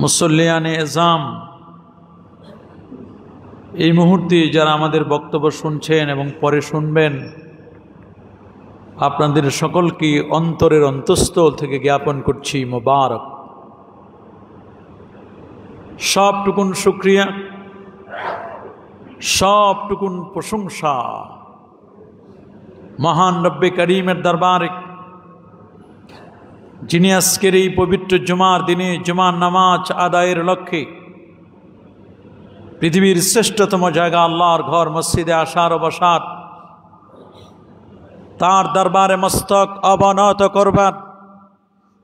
মুসল্লিয়ানে এজাম, এই মুহূর্তে যারা আমাদের বক্তব্য শুনছেন এবং পরে শুনবেন, আপনাদের সকলকে অন্তরের অন্তঃস্থল থেকে জ্ঞাপন করছি মোবারক। সবটুকুন শুকরিয়া, সবটুকুন প্রশংসা মহান রব্বে করিমের দরবারে, যিনি আজকের এই পবিত্র জুমার দিনে জুমার নামাজ আদায়ের লক্ষ্যে পৃথিবীর শ্রেষ্ঠতম জায়গা আল্লাহর ঘর মসজিদে আসার ও বসার, তার দরবারে মস্তক অবনত করবার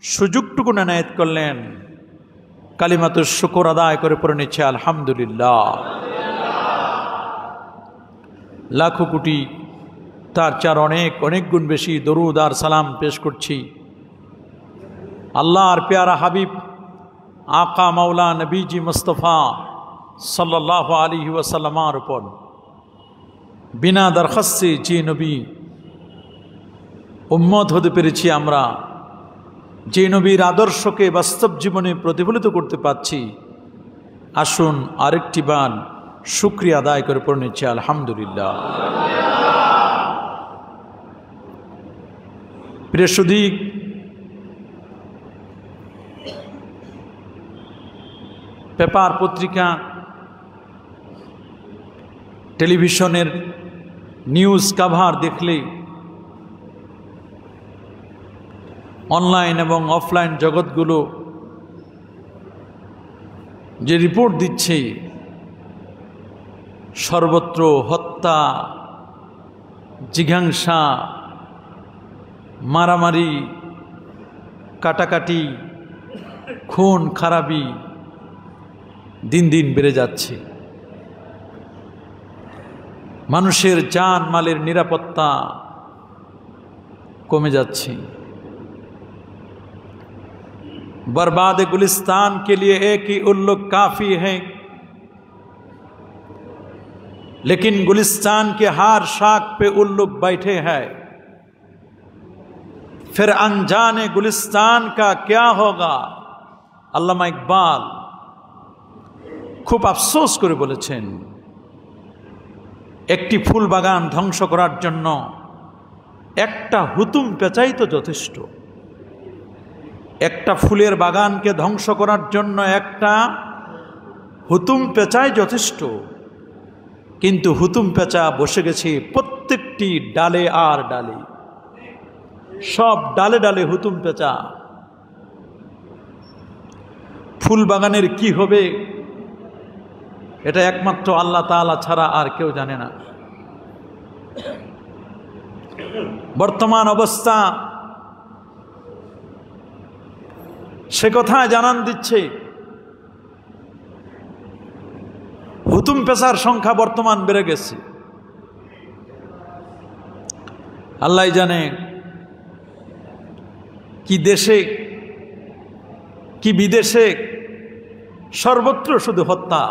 সুযোগটুকু এনায়েত করলেন। কালিমাতুশ শুকর আদায় করে পড়ে নিচ্ছে আলহামদুলিল্লাহ। লাখো কোটি, তার চার অনেক অনেক গুণ বেশি দরুদ আর সালাম পেশ করছি আল্লাহর প্যারা হাবিব আকা মাওলা নবীজি মুস্তফা সাল্লাল্লাহু আলাইহি ওয়াসাল্লামের উপর। বিনা দরখাস্তে যে নবী উম্মত হতে পেরেছি আমরা, যে নবীর আদর্শকে বাস্তব জীবনে প্রতিফলিত করতে পারছি, আসুন আরেকটি বার শুকরিয়া আদায় করে পড়ে নিচ্ছি আলহামদুলিল্লাহ। প্রিয় সুধী, পেপার পত্রিকা টেলিভিশনের নিউজ কাভার দেখলে, অনলাইন এবং অফলাইন জগৎগুলো যে রিপোর্ট দিচ্ছে, সর্বত্র হত্যা, জিঘাংসা, মারামারি, কাটাকাটি, খুন খারাপি দিন দিন বেড়ে যাচ্ছে। মানুষের জান মালের নিরাপত্তা কমে যাচ্ছে। बर्बाद गुलिस्तान के लिए एक ही उल्लुक काफी है, लेकिन गुलिस्तान के हर शाख पे उल्लुक बैठे हैं। फिर अनजाने गुलिस्तान का क्या होगा। আল্লামা ইকবাল খুব আফসোস করে বলেছেন, একটি ফুল বাগান ধ্বংস করার জন্য একটা হুতুম পেঁচাই তো যথেষ্ট। একটা ফুলের বাগানকে ধ্বংস করার জন্য একটা হুতুম পেঁচাই যথেষ্ট, কিন্তু হুতুম পেঁচা বসে গেছে প্রত্যেকটি ডালে আর ডালে, সব ডালে ডালে হুতুম পেঁচা। ফুল বাগানের কি হবে এটা একমাত্র আল্লাহ তাআলা ছাড়া আর কেউ জানে না। বর্তমান অবস্থা সে কথা জানান দিচ্ছে। হুতুম পেশার সংখ্যা বর্তমান বেড়ে গেছে। আল্লাহ জানে কি দেশে কি বিদেশে, সর্বত্র শুধু হত্যা।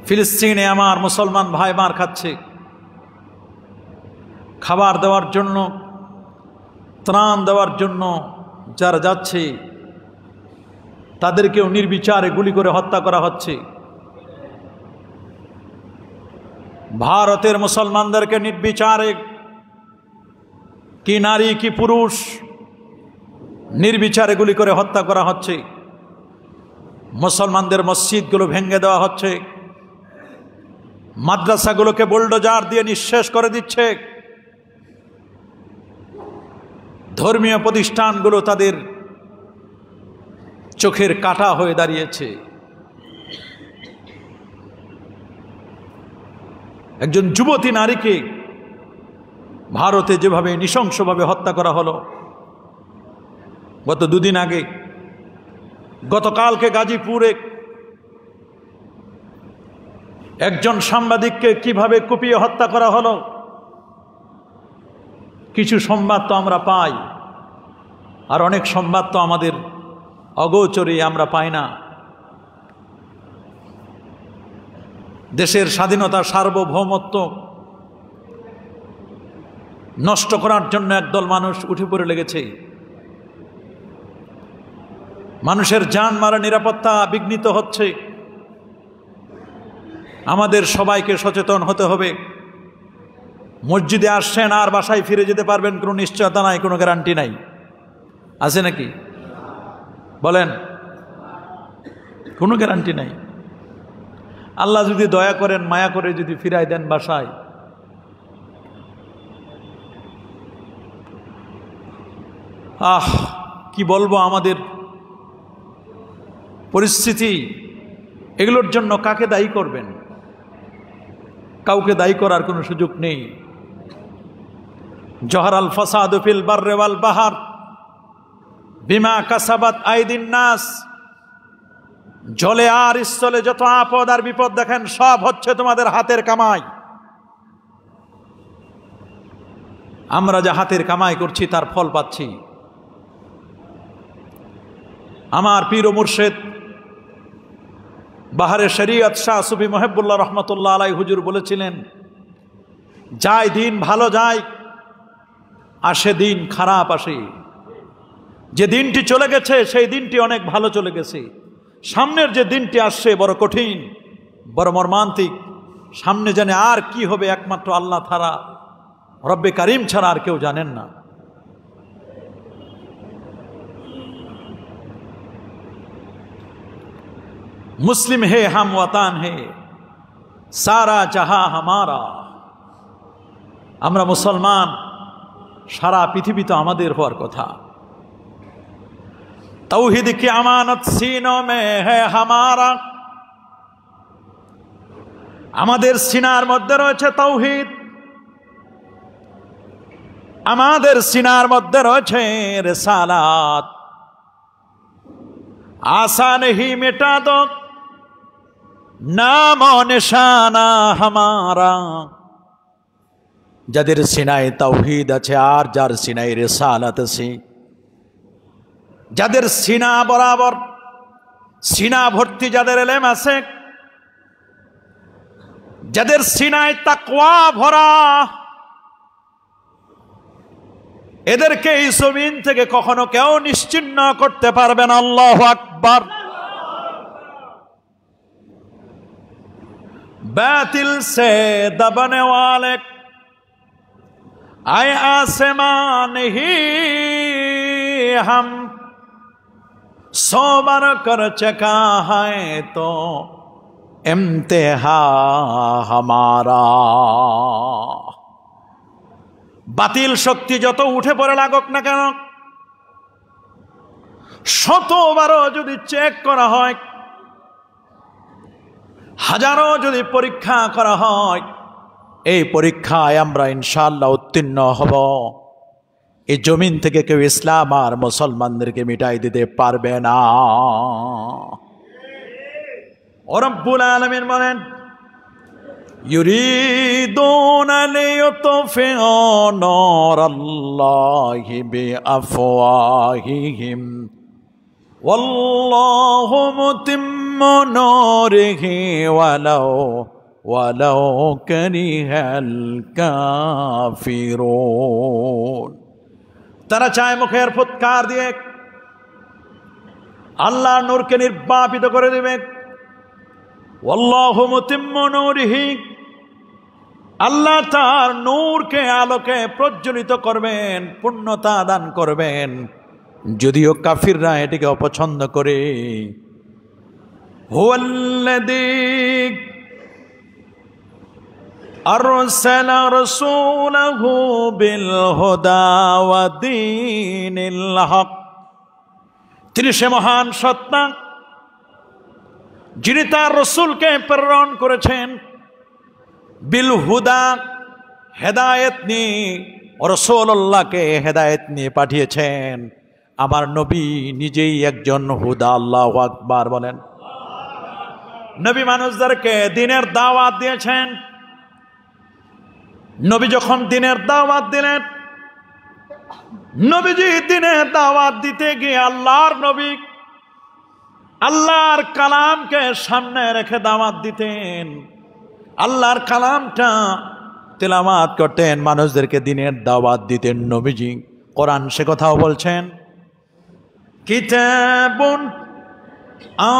ফিলিস্তিনে আমার মুসলমান ভাই মার খাচ্ছে, খাবার দেওয়ার জন্য, ত্রাণ দেওয়ার জন্য যারা যাচ্ছে তাদেরকেও নির্বিচারে গুলি করে হত্যা করা হচ্ছে। ভারতের মুসলমানদেরকে নির্বিচারে, কি নারী কি পুরুষ, নির্বিচারে গুলি করে হত্যা করা হচ্ছে। মুসলমানদের মসজিদগুলো ভেঙে দেওয়া হচ্ছে, মাদ্রাসাগুলোকে বুলডোজার দিয়ে নিঃশেষ করে দিচ্ছে। ধর্মীয় প্রতিষ্ঠানগুলো তাদের চোখের কাঁটা হয়ে দাঁড়িয়েছে। একজন যুবতী নারীকে ভারতে যেভাবে নৃশংসভাবে হত্যা করা হলো, গত দুদিন আগে, গতকালকে গাজীপুরে একজন সাংবাদিককে কিভাবে কুপিয়ে হত্যা করা হলো, কিছু সংবাদ তো আমরা পাই, আর অনেক সংবাদ তো আমাদের অগোচরে আমরা পাই না। দেশের স্বাধীনতা, সার্বভৌমত্ব নষ্ট করার জন্য একদল মানুষ উঠে পড়ে লেগেছে। মানুষের জানমালের নিরাপত্তা বিঘ্নিত হচ্ছে। আমাদের সবাইকে সচেতন হতে হবে। মসজিদে আসছেন আর বাসায় ফিরে যেতে পারবেন কোনো নিশ্চয়তা নাই, কোনো গ্যারান্টি নাই, আছে নাকি? বলেন, কোনো গ্যারান্টি নাই। আল্লাহ যদি দয়া করেন, মায়া করে যদি ফিরাই দেন বাসায়, কি বলবো আমাদের পরিস্থিতি। এগুলোর জন্য কাকে দায়ী করবেন? কাউকে দায়ী করার কোনো সুযোগ নেই। জহরাল ফাসাদু ফিল বাররি ওয়াল বাহর বিমা কাসাবাত আইদিন নাস। জলে আর স্থলে যত আপদ আর বিপদ দেখেন, সব হচ্ছে তোমাদের হাতের কামাই। আমরা যা হাতের কামাই করছি তার ফল পাচ্ছি। আমার পীর ও মুর্শিদ বাহারে শরীয়ত শাহ সুফি মুহিবুল্লাহ রহমতুল্লাহ আলাই হুজুর বলেছিলেন, যায় দিন ভালো যায়, আসে দিন খারাপ আসে। যে দিনটি চলে গেছে সেই দিনটি অনেক ভালো চলে গেছে। সামনের যে দিনটি আসছে বড় কঠিন, বড় মর্মান্তিক। সামনে জানে আর কি হবে, একমাত্র আল্লাহ ছাড়া, রব্বে কারিম ছাড়া আর কেউ জানেন না। মুসলিম হে হাম ওয়াতান হে, সারা জাহা হামারা। আমরা মুসলমান, সারা পৃথিবী তো আমাদের হওয়ার কথা। तौहीद की अमानत सीनों में है हमारा। আমাদের সিনার মধ্যে রয়েছে তাওহীদ, আমাদের সিনার মধ্যে রয়েছে রিসালাত। आशा नहीं मिटा दो नाम और निशाना हमारा। যাদের সিনায় তাওহীদ আছে আর যার সিনায় রিসালাত আছে, যাদের সিনা বরাবর, সিনা ভর্তি যাদের ইলম আছে, যাদের সিনায় তাকওয়া ভরা, এদেরকে এই জমিন থেকে কখনো কেউ নিশ্চিহ্ন করতে পারবে না। আল্লাহু আকবার। बातिल से दबने वाले आए आसमान ही हम सोबर कर चका है तो इम्तिहा हमारा। বাতিল শক্তি যত উঠে পড়ে লাগুক না কেন, শতবারও যদি চেক করা হয়, হাজারো যদি পরীক্ষা করা হয়, এই পরীক্ষায় আমরা ইনশাআল্লাহ উত্তীর্ণ হব। এই জমিন থেকে কেউ ইসলাম আর মুসলমানদেরকে মিটাই দিতে পারবে না। রব্বুল আলামিন বলেন, ইউরিদুনা লিইউতফিউ নূরাল্লাহি বিআফওয়াহিহিম ওয়াল্লাহু মুতিম্মু নূরিহি ওয়ালাউ কারিহাল কাফিরুন। তারা চায় মুখের ফুৎকার দিয়ে আল্লাহর নূরকে নির্বাপিত করে দেবে। ওয়াল্লাহু মুতিম্মু নূরিহি, আল্লাহ তার নূরকে, আলোকে প্রজ্বলিত করবেন, পূর্ণতা দান করবেন, যদিও কাফিররা এটিকে অপছন্দ করে। হুয়াল্লাযী আরসালা রাসূলাহু বিল হুদা ওয়া দীনিল হক। তিনি সে মহান সত্তা যিনি তার রসুলকে প্রেরণ করেছেন বিল হুদা, হেদায়েত নিয়ে, রাসূলুল্লাহকে হেদায়েত নিয়ে পাঠিয়েছেন। আমার নবী নিজেই একজন হুদা। আল্লাহু আকবার বলেন। নবী মানুষদেরকে দিনের দাওয়াত দিয়েছেন। নবী যখন দিনের দাওয়াত দিলেন, নবীজি দিনের দাওয়াত দিতে গিয়ে আল্লাহর নবী আল্লাহর কালামকে সামনে রেখে দাওয়াত দিতেন। আল্লাহর কালামটা তেলাওয়াত করতেন, মানুষদেরকে দিনের দাওয়াত দিতেন নবীজি। কোরআন সে কথাও বলছেন, কিতাবুন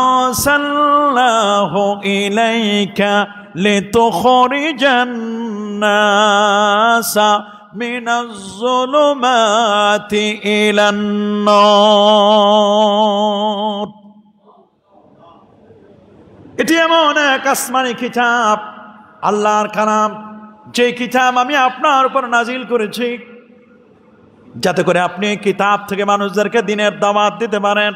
আরসালনাহু ইলাইকা লিতুখরিজান নাসা মিনাজ যুলুমাতি ইলান নূর। এটি এমন এক আসমানি কিতাব, আল্লাহর কালাম, যে কিতাব আমি আপনার উপর নাজিল করেছি যাতে করে আপনি কিতাব থেকে মানুষদেরকে দ্বীনের দাওয়াত দিতে পারেন।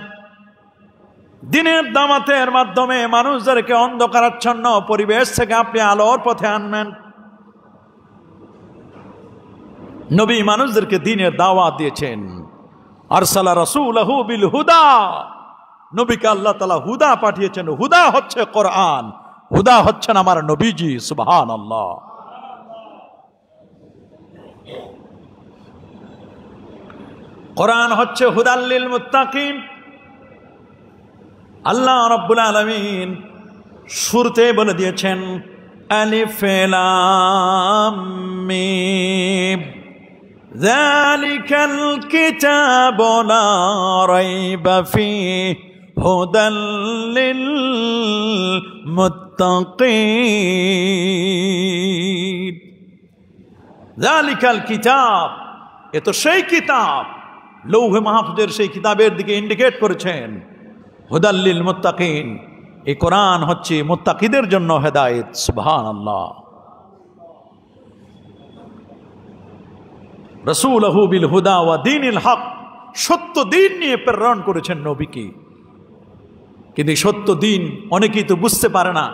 দ্বীনের দাওয়াতের মাধ্যমে মানুষদেরকে অন্ধকারাচ্ছন্ন পরিবেশ থেকে আপনি আলোর পথে আনবেন। নবী মানুষদেরকে দ্বীনের দাওয়াত দিয়েছেন। আরসালা রাসূলাহু বিল হুদা, নবীকে আল্লাহ তাআলা হুদা পাঠিয়েছেন। হুদা হচ্ছে কোরআন, হুদা হচ্ছেন আমার নবীজি। সুবহানাল্লাহ। কোরআন হচ্ছে হুদাল লিল মুত্তাকিন। আল্লাহ রাব্বুল আলামিন শুরুতে বলে দিয়েছেন আলিফ লাম মিম যালিকাল কিতাবু লা রাইবা ফীহি হুদাল লিল মুত্তাকিন। যালিকাল কিতাব, এ তো সেই কিতাব, লৌহে মাহফুজের সেই কিতাবের দিকে ইন্ডিকেট করেছেন। হুদাল লিল মুত্তাকিন, এই কোরআন হচ্ছে মুত্তাকিদের জন্য হেদায়েত। সুবহানাল্লাহ। রাসূলুহু বিল হুদা ওয়া দীনিল হক, সত্য দিন নিয়ে প্রেরণ করেছেন নবীকে। কিন্তু সত্য দিন অনেকেই তো বুঝতে পারে না।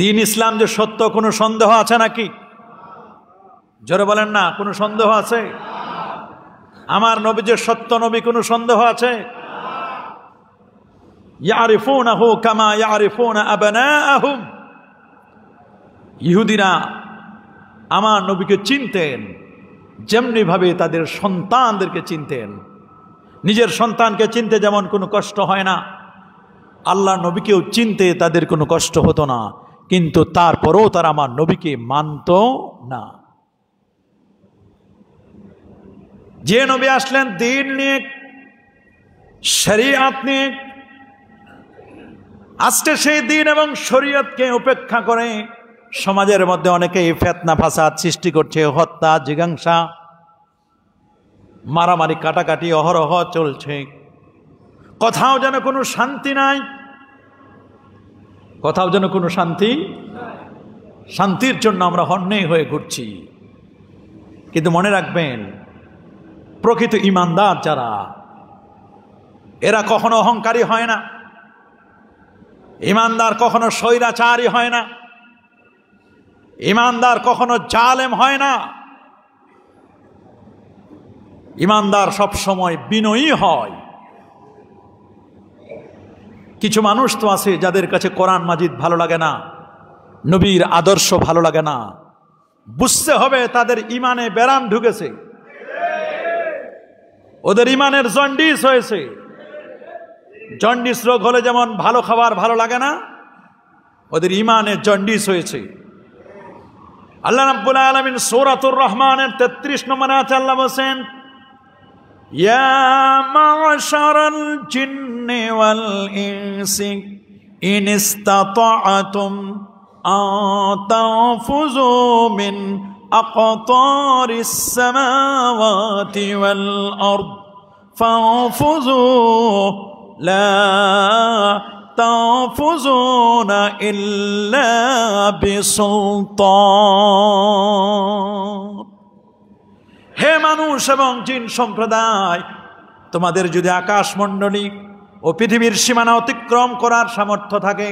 দিন ইসলাম যে সত্য, কোনো সন্দেহ আছে নাকি? জোরে বলেন না, কোনো সন্দেহ আছে? আমার নবী যে সত্য নবী, কোনো সন্দেহ আছে? ইয়ারিফুনাহু কামা ইয়ারিফুনা আবনাআহুম, ইহুদিরা আমার নবীকে চিনতেন যেমনি ভাবে তাদের সন্তানদেরকে চিনতেন। নিজের সন্তানকে চিনতে যেমন কোনো কষ্ট হয় না, আল্লাহ নবীকেও চিনতে তাদের কোনো কষ্ট হতো না, কিন্তু তারপরেও তারা আমার নবীকে মানত না। যে নবী আসলেন দ্বীন নিয়ে, শরীয়ত নিয়ে, আজকে সেই দ্বীন এবং শরীয়তকে উপেক্ষা করে সমাজের মধ্যে অনেকেই ফিতনা ফাসাদ সৃষ্টি করছে। হত্যা, জিজ্ঞাসা, মারামারি, কাটাকাটি অহরহ চলছে। কোথাও যেন কোনো শান্তি নাই, কোথাও যেন কোনো শান্তি। শান্তির জন্য আমরা হন্যে হয়ে ঘুরছি। কিন্তু মনে রাখবেন, প্রকৃত ঈমানদার যারা, এরা কখনো অহংকারী হয় না। ঈমানদার কখনো স্বৈরাচারী হয় না। ঈমানদার কখনো জালেম হয় না। ঈমানদার সব সময় বিনয়ী হয়। কিছু মানুষ তো আছে যাদের কাছে কোরআন মাজিদ ভালো লাগে না, নবীর আদর্শ ভালো লাগে না। বুঝতে হবে তাদের ঈমানে ব্যারাম ঢুকেছে, ওদের ঈমানের জন্ডিস হয়েছে। জন্ডিস রোগ হলে যেমন ভালো খাবার ভালো লাগে না, ওদের ঈমানে জন্ডিস হয়েছে। আল্লাহ রাব্বুল আলামিন সূরাতুর রহমানের 33 নম্বর আয়াতে আল্লাহ বলেন, ইয়া মা'শারাল জিন্নি ওয়াল ইনসি ইন ইসতাতা'তুম আন তানফুযু মিন আকতারিস সামাওয়াতি ওয়াল আরদ ফানফুযু লা তানফুযুনা ইল্লা বিসুলতান। হে মানুষ এবং জিন সম্প্রদায়, তোমাদের যদি আকাশমণ্ডলী ও পৃথিবীর সীমানা অতিক্রম করার সামর্থ্য থাকে,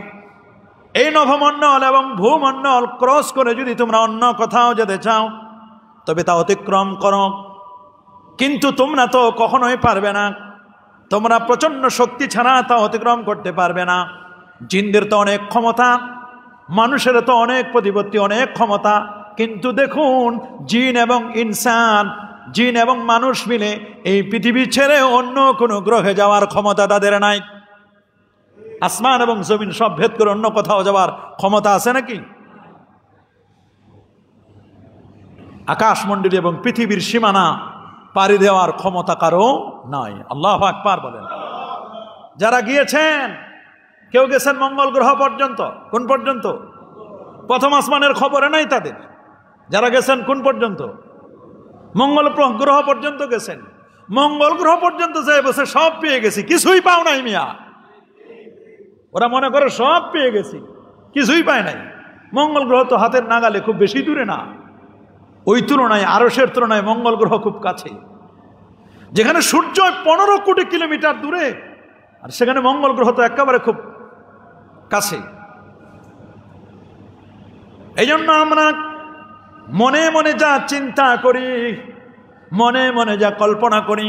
এই নভমণ্ডল এবং ভূমণ্ডল ক্রস করে যদি তোমরা অন্য কোথাও যেতে চাও, তবে তা অতিক্রম করো। কিন্তু তোমরা তো কখনোই পারবে না। তোমরা প্রচণ্ড শক্তি ছাড়া তা অতিক্রম করতে পারবে না। জিনদের তো অনেক ক্ষমতা, মানুষের তো অনেক প্রতিপত্তি, অনেক ক্ষমতা, কিন্তু দেখুন জিন এবং ইনসান, জিন এবং মানুষ মিলে এই পৃথিবী ছেড়ে অন্য কোনো গ্রহে যাওয়ার ক্ষমতা তাদের নাই। আসমান এবং জমিন সব ভেদ করে অন্য কোথাও যাওয়ার ক্ষমতা আছে নাকি? আকাশমণ্ডলী এবং পৃথিবীর সীমানা পাড়ি দেওয়ার ক্ষমতা কারো নাই। আল্লাহু আকবার বলেন। যারা গিয়েছেন, কেউ গেছেন মঙ্গল গ্রহ পর্যন্ত। কোন পর্যন্ত? প্রথম আসমানের খবরে নাই তাদের। যারা গেছেন কোন পর্যন্ত? মঙ্গল গ্রহ পর্যন্ত গেছেন। মঙ্গল গ্রহ পর্যন্ত যাই বসে সব পেয়ে গেছি, কিছুই পাও নাই মিয়া। ওরা মনে করে সব পেয়ে গেছি, কিছুই পায় নাই। মঙ্গল গ্রহ তো হাতের নাগালে, খুব বেশি দূরে না। ওই তুলনায় আরশের তুলনায় মঙ্গল গ্রহ খুব কাছে। যেখানে সূর্য 15 কোটি কিলোমিটার দূরে, আর সেখানে মঙ্গল গ্রহ তো একেবারে খুব কাছে। এই জন্য আমরা মনে মনে যা চিন্তা করি, মনে মনে যা কল্পনা করি,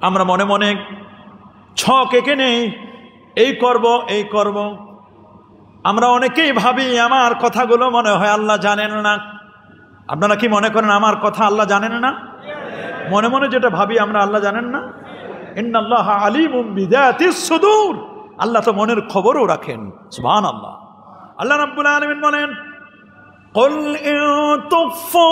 আমরা মনে মনে ছক এঁকে নেই, এই করব এই করব। আমরা অনেকেই ভাবি আমার কথাগুলো মনে হয় আল্লাহ জানেন না। আপনারা কি মনে করেন আমার কথা আল্লাহ জানেন না? মনে মনে যেটা ভাবি আমরা, আল্লাহ জানেন না? ইন্নাল্লাহা আলিমুম বিযাতিস সুদূর। আল্লাহ তো মনের খবরও রাখেন। সুবহানাল্লাহ। আল্লাহ রাব্বুল আলামিন বলেন, কুল ইন তুফু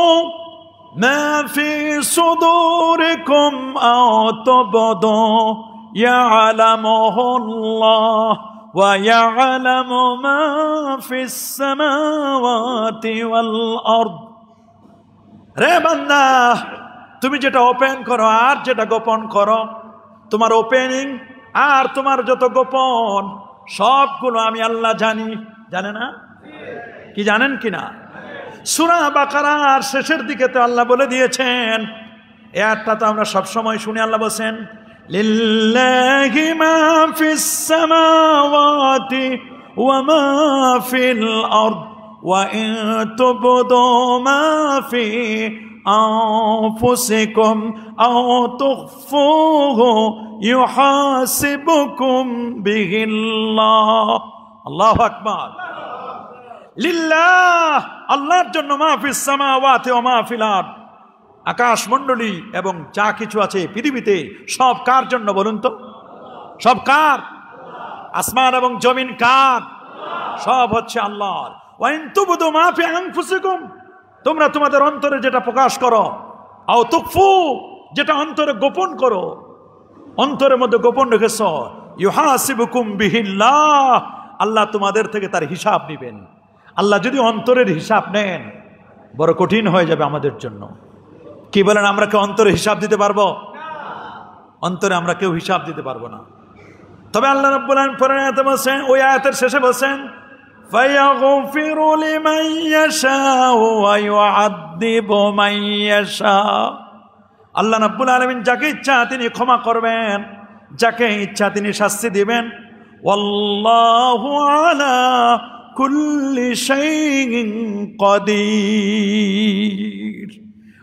মা ফি সুদুরিকুম আও তুবদু ইয়ালামুহুল্লাহ ওয়া ইয়ালামু মা ফিস সামাওয়াতি ওয়াল আরদ। রে বান্দা, তুমি যেটা ওপেন করো আর যেটা গোপন করো, তোমার ওপেনিং আর তোমার যত গোপন, সবগুলো আমি আল্লাহ জানি। জানে না? কি জানেন কিনা? সূরা বাকারার শেষের দিকে তো আল্লাহ বলে দিয়েছেন, এই আয়াতটা তো আমরা সবসময় শুনি। আল্লাহ বলেন, লিল্লাহি মা ফিস সামাওয়াতি ওয়া মা ফিল আরদ ওয়া ইন তুবদু মা ফি আনফুসিকুম আও তুখফুহু ইউহাসিবুকুম বিহিল্লাহ। আল্লাহু আকবার। লিল্লাহ, আল্লাহর জন্য, মা ফিস সামাওয়াতি ওয়া মা ফিল আরদ, আকাশ মণ্ডলী এবং যা কিছু আছে পৃথিবীতে, সব কার জন্য বলুন তো? সব কার? আসমান এবং জমিন কার? সব হচ্ছে আল্লাহর। ওয়া ইন তুবদু মা ফি আনফুসিকুম, তোমরা তোমাদের অন্তরে যেটা প্রকাশ করো, আও তুখফু, যেটা অন্তরে গোপন করো, অন্তরের মধ্যে গোপন রেখেছ, ইউহাসিবুকুম বিহিল্লাহ, আল্লাহ তোমাদের থেকে তার হিসাব নেবেন। আল্লাহ যদি অন্তরের হিসাব নেন, বড় কঠিন হয়ে যাবে আমাদের জন্য। কি বলেন? আমরা কেউ অন্তরে হিসাব দিতে পারবো? অন্তরে আমরা কেউ হিসাব দিতে পারবো না। তবে আল্লাহ রাব্বুল আলামিন পরের আয়াতে বলেন, ওই আয়াতের শেষে বলেন, ফায়াগফিরু লিমান ইয়াশাউ ওয়া ইউআযযিবু মান ইয়াশাউ। আল্লাহ রাব্বুল আলামিন যাকে ইচ্ছা তিনি ক্ষমা করবেন, যাকে ইচ্ছা তিনি শাস্তি দিবেন। ওয়াল্লাহু আলা কুল্লি শাইইন কাদির।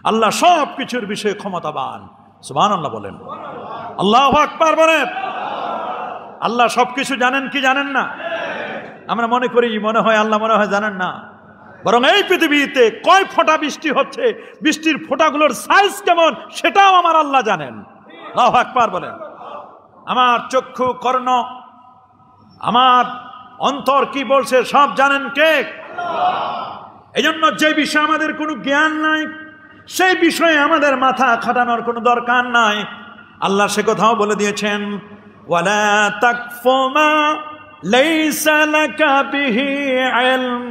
আল্লাহ সব কিছুর বিষয়ে ক্ষমতাবান। সুবহানাল্লাহ বলেন। আল্লাহু আকবার বলেন। আল্লাহ সবকিছু জানেন কি জানেন না? আমরা মনে করি, মনে হয় আল্লাহ মনে হয় জানেন না। বরং এই পৃথিবীতে কয় ফোঁটা বৃষ্টি হচ্ছে, বৃষ্টির ফোঁটাগুলোর সাইজ কেমন, সেটাও আমার আল্লাহ জানেন। আল্লাহু আকবার বলেন। আমার চক্ষু, কর্ণ, আমার অন্তর কি বলছে সব জানেন কে? এই জন্য যে বিষয়ে আমাদের কোনো জ্ঞান নাই, সেই বিষয়ে আমাদের মাথা খাটানোর কোনো দরকার নাই। আল্লাহ সে কথাও বলে দিয়েছেন, ওয়ালা তাকফু মা লাইসা লাকা বিহি ইলম,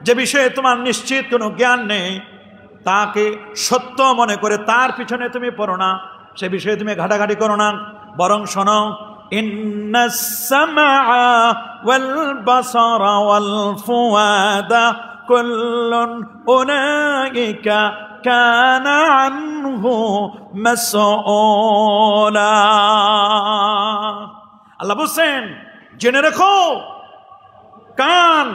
যে বিষয়ে তোমার নিশ্চিত কোনো জ্ঞান নেই, তাকে সত্য মনে করে তার পিছনে তুমি পড়ো না, সে বিষয়ে তুমি ঘাটাঘাটি করো না। বরং শোনো, ইন্নাস সামআ ওয়াল বাসারা ওয়াল ফুআদা কুল্লুন উলাইকা কানা আনহু মাসউলা। আল্লাহ বলেন, জেনে রেখো, কান,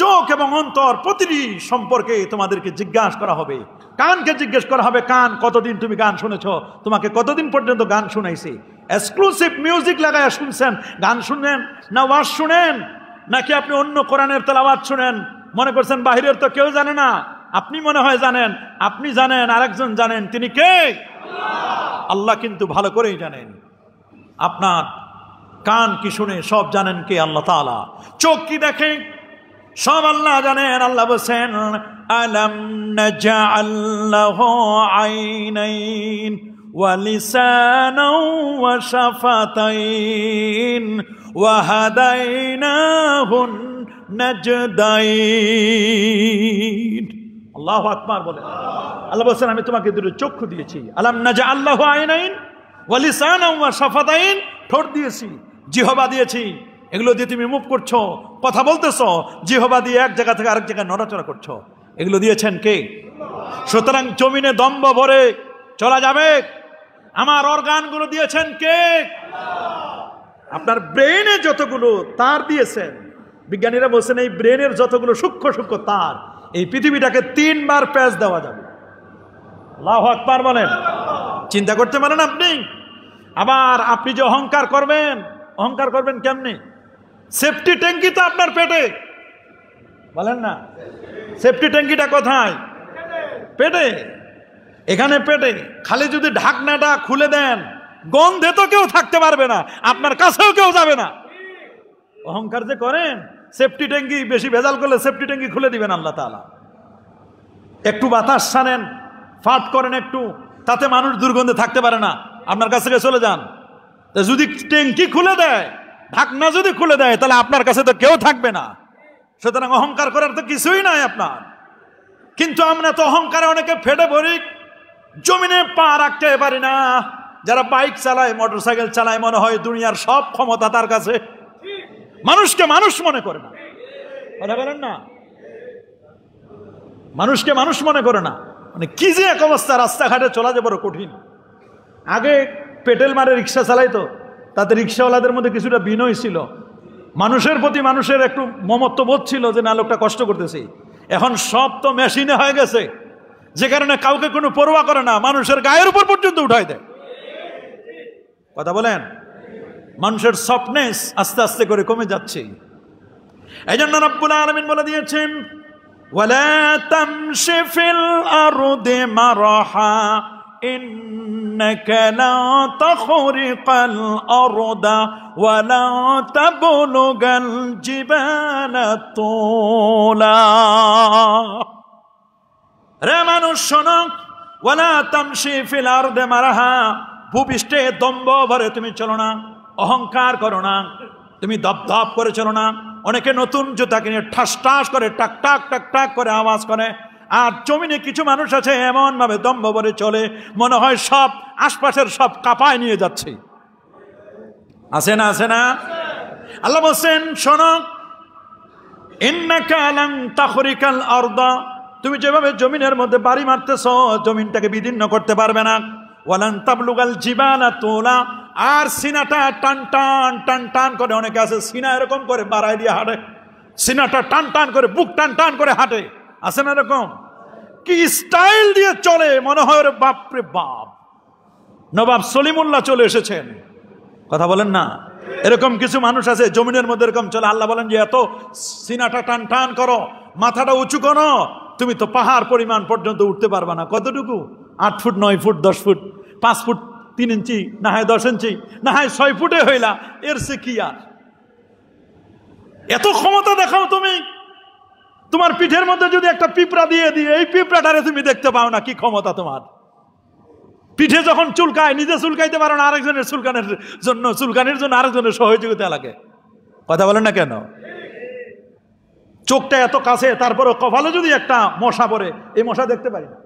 চোখ এবং অন্তর প্রতিটি সম্পর্কে তোমাদেরকে জিজ্ঞাসা করা হবে। কানকে জিজ্ঞেস করা হবে, কান কতদিন তুমি গান শুনেছ, তোমাকে কতদিন পর্যন্ত গান শুনাইছি? এক্সক্লুসিভ মিউজিক লাগায় শুনছেন, গান শুনেন না ওয়াজ শুনেন, নাকি আপনি অন্য কোরআনের তেলাওয়াত শুনেন? মনে করছেন বাহিরের তো কেউ জানে না, আপনি মনে হয় জানেন। আপনি জানেন, আরেকজন জানেন, তিনি কে? আল্লাহ কিন্তু ভালো করেই জানেন। আপনার কান কি শুনে সব জানেন কে? আল্লাহ তাআলা। চোখ কি দেখে? সব আল্লাহ জানেন। আল্লাহ বলেন আলাম নাজআল লাহু আইনাইন ওয়া লিসানাও ওয়া শাফাতাইন ওয়া হাদাইনাহুন নাজদাইন। আল্লাহু আকবার বলেন। আল্লাহ বলেন আমি তোমাকে দুটো চক্ষু দিয়েছি। আলাম নাজআল লাহু আইনাইন ওয়া লিসানাও ওয়া শাফাতাইন, ঠোঁট দিয়েছি, জিহ্বা দিয়েছি, এগুলো দিয়ে তুমি মুভ করছো, কথা বলতেছো, জিহ্বা দিয়ে এক জায়গা থেকে আরেক জায়গায় নড়াচড়া করছো, এগুলো দিয়েছেন কে? সুতরাং জমিনে দম্ভ ভরে চলা যাবে? আমার অর্গানগুলো দিয়েছেন কে? আপনার ব্রেনে যতগুলো তার দিয়েছেন, বিজ্ঞানীরা বলছেন এই ব্রেনের যতগুলো সূক্ষ্ম সূক্ষ্ম তার, এই পৃথিবীটাকে 3 বার প্যাচ দেওয়া যাবে। আল্লাহু আকবার বলেন। চিন্তা করতে পারেন আপনি? আবার আপনি যে অহংকার করবেন কেমনে? সেফটি ট্যাঙ্কি তো আপনার পেটে, বলেন না? সেফটি ট্যাঙ্কিটা কোথায়? পেটে। এখানে পেটে। খালি যদি ঢাকনাটা খুলে দেন, গন্ধে তো কেউ থাকতে পারবে না, আপনার কাছেও কেউ যাবে না। অহংকার যে করেন, সেফটি ট্যাঙ্কি বেশি ভেজাল করলে সেফটি ট্যাঙ্কি খুলে দিবেন আল্লাহ তাআলা। একটু বাতাস ছাড়েন, ফাট করেন একটু, তাতে মানুষ দুর্গন্ধে থাকতে পারে না, আপনার কাছ থেকে চলে যান। যদি ট্যাঙ্কি খুলে দেয়, ঢাকনা যদি খুলে দেয়, তাহলে আপনার কাছে তো কেউ থাকবে না। সুতরাং অহংকার করার তো কিছুই নাই আপনার। কিন্তু আমরা তো অহংকারে অনেকে ফেটে পড়ি, জমিনে পা রাখতে পারি না। যারা বাইক চালায়, মোটরসাইকেল চালায়, মনে হয় দুনিয়ার সব ক্ষমতা তার কাছে, মানুষকে মানুষ মনে করে না। কথা বলেন না? মানুষকে মানুষ মনে করে না। মানে কি যে এক অবস্থা, রাস্তাঘাটে চলা যে বড় কঠিন। আগে পেটেল মারে রিক্সা চালাইতো, তাতে রিক্সাওয়ালাদের মধ্যে কিছুটা বিনয় ছিল, মানুষের প্রতি মানুষের একটু মমত্ব বোধ ছিল যে না, লোকটা কষ্ট করতেছে। এখন সব তো মেশিনে হয়ে গেছে, যে কারণে কাউকে কোনো পরোয়া করে না, মানুষের গায়ের উপর পর্যন্ত উঠাই দেয়। কথা বলেন? মানুষের সফটনেস আস্তে আস্তে করে কমে যাচ্ছে। এই জন্য রব্বুল আলামিন বলে দিয়েছেন ওয়ালা তামশি ফিল আরদি মারহা ইন্নাকা লা তাখরিকাল আরদা ওয়া লা তাবলুগাল জিবালা তুলা। রে মানুষ শোনো, ওয়ালা তামশি ফিল আরদি মারহা, ভূপৃষ্ঠে দম্ভ ভরে তুমি চলো না, অহংকার করো না, তুমি দপদপ করে চলো না। অনেকে নতুন জুতা কিনে ঠাস ঠাস করে, টাক টাক টাক টাক করে আওয়াজ করে। আর জমিনে কিছু মানুষ আছে এমন ভাবে দম্ভ ভরে চলে, মনে হয় সব আশপাশের সব কাঁপায় নিয়ে যাচ্ছে। আছে না? আছে না? আল্লাহ বলছেন শোনো, ইন্নাকা লান তাখরিকাল আরদা, তুমি যেভাবে জমিনের মধ্যে বাড়ি মারতেছ, জমিনটাকে বিদীর্ণ করতে পারবে না। ওয়ালান তাবলুগাল জিবালা তুলা, আর সিনাটা টান টান টান টান করে, অনেকে আছে সিনা এরকম করে বাড়াই দিয়ে হাঁটে, সিনাটা টান টান করে, বুক টান টান করে হাঁটে, আছে না এরকম? কি স্টাইল দিয়ে চলে, মনে হয় ওরে বাপরে বাপ, নবাব সলিমুল্লাহ চলে এসেছেন। কথা বলেন না? এরকম কিছু মানুষ আছে জমিনের মধ্যে এরকম চলে। আল্লাহ বলেন যে এত সিনাটা টান টান করো, মাথাটা উঁচু করো, তুমি তো পাহাড় পরিমাণ পর্যন্ত উঠতে পারবা না। কতটুকু? 8 ফুট, 9 ফুট, 10 ফুট, 5 ফুট 3 ইঞ্চি, না হয় 10 ইঞ্চি, না হয় 6 ফুটে হইলা, এর সে কি আর? এত ক্ষমতা দেখাও তুমি। তোমার পিঠের মধ্যে যদি একটা পিঁপড়া দিয়ে দিয়ে, এই পিঁপড়াটারে তুমি দেখতে পাও না, কি ক্ষমতা তোমার? পিঠে যখন চুলকায়, নিজে চুলকাইতে পারো না, আরেকজনের চুলকানির জন্য আরেকজনের সহযোগিতা লাগে। কথা বলেন না কেন? চোখটা এত কাছে, তারপরে কপালে যদি একটা মশা পড়ে, এই মশা দেখতে পারি না।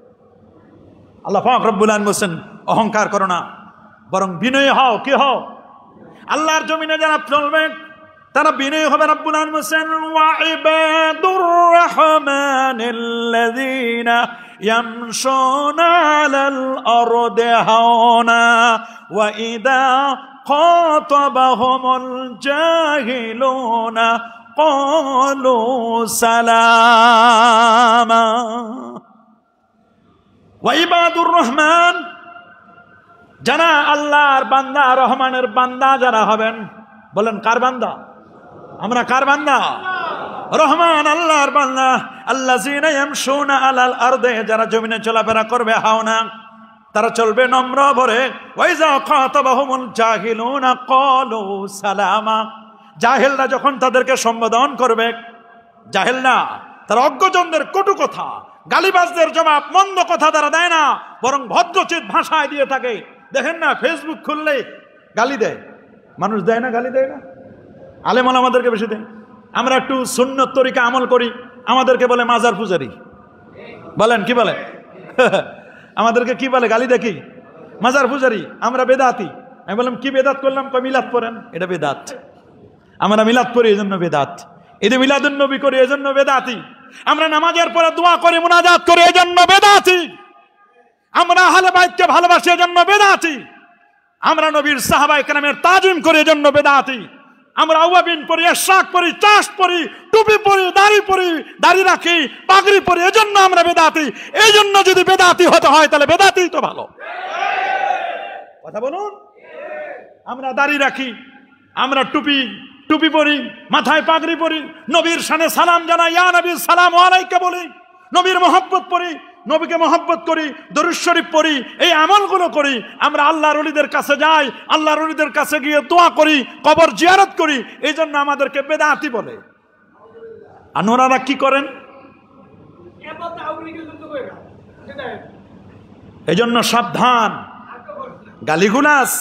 আল্লাহ পাক রব্বুল আলামিন বলেন অহংকার করো না, বরং বিনয়ী হও। কি হও? আল্লাহর জমিনে যারা চলবে তারা বিনয়ী হবে। রব্বুল আলামিন বলেন ওয়া ইবাদুর রাহমানিল্লাযীনা ইয়ামশুনা আলাল আরদি হাওনা ওয়া ইযা খাতাবাহুমুল জাহিলুনা ক্বালু সালামা। ওয়া ইবাদুর রহমান, যারা আল্লাহর বান্দা, রহমানের বান্দা যারা হবেন, বলেন কার বান্দা? আমরা কার বান্দা? রহমান আল্লাহর বান্দা। আল্লাযীনা ইয়ামশুনা আলাল আরদি, যারা জমিনে চলাফেরা করবে, হাওনা, তারা চলবে নম্র ভরে। ওয়া ইযা খাতাবাহুমুল জাহিলুনা ক্বালু সালামা, জাহেলরা যখন তাদেরকে সম্বোধন করবে, জাহেল না, তারা অজ্ঞজনদের কটু কথা, গালিবাজদের জবাব মন্দ কথা তারা দেয় না, বরং ভদ্রচিত ভাষায় দিয়ে থাকে। দেখেন না, ফেসবুক খুললে গালি দেয় মানুষ, দেয় না? গালি দেয় না? আলেম আমাদেরকে বেশি দেয়। আমরা একটু সুন্নত তরিকা আমল করি, আমাদেরকে বলে মাজার পূজারি। বলেন কি বলে? আমাদেরকে কি বলে? গালি দেখি মাজার পূজারি, আমরা বেদাতি। আমি বললাম কি বেদাত করলাম? মিলাদ পড়েন, এটা বেদাত। আমরা মিলাদ পড়ি এই জন্য বেদাত, ঈদে মিলাদুন নবী করি এই জন্য বেদাতি, আমরা নামাজের পরে দোয়া করি মুনাজাত করি এই জন্য বেদাতি, আমরা আহলে বাইতকে ভালোবাসি এই জন্য বেদাতি, আমরা নবীর সাহাবায়ে কেরামের তাজিম করি এই জন্য বেদাতি, আমরা আওয়াবিন পড়ি, ইশরাক পড়ি, চাষ পড়ি, টুপি পড়ি, দাড়ি রাখি, পাগড়ি পড়ি, এই জন্য আমরা বেদাতি। এই জন্য যদি বেদাতি হতে হয় তাহলে বেদাতি তো ভালো। কথা বলুন। আমরা দাড়ি রাখি, আমরা টুপি পরি, মাথায় পাগড়ি পরি, নবীর শানে সালাম জানাই, ইয়া নবী সালামু আলাইকা বলি, নবীর মহব্বত পড়ি, নবীকে মহব্বত করি, দরুদ শরীফ পড়ি, এই আমলগুলো করি। আমরা আল্লাহর ওলিদের কাছে যাই, আল্লাহর ওলিদের কাছে গিয়ে দোয়া করি, কবর জিয়ারত করি, এই জন্য আমাদেরকে বেদাতি বলে। আর ওনারা কি করেন? এই জন্য সাবধান, গালিগুলাস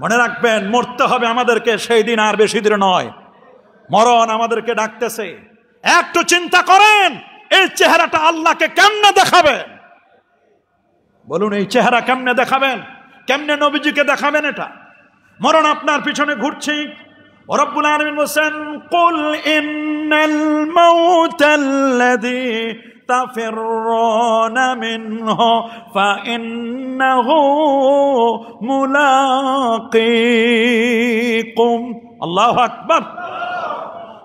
মনে রাখবেন, মরতে হবে আমাদেরকে, সেই দিন আর বেশি দূরে নয়, মরণ আমাদেরকে ডাকতেছে। একটু চিন্তা করেন, এই চেহারাটা আল্লাহকে কেমনে দেখাবেন? বলুন, এই চেহারা কেমনে দেখাবেন? কেমনে নবীজিকে দেখাবেন? এটা মরণ আপনার পিছনে ঘুরছে। রব্বুল আলামিন বলেন, কুল ইন্নাল মাউতাল্লাযী তাফিরুনা মিনহু ফাইন্নাহু মুলাকিকুম। আল্লাহু আকবার।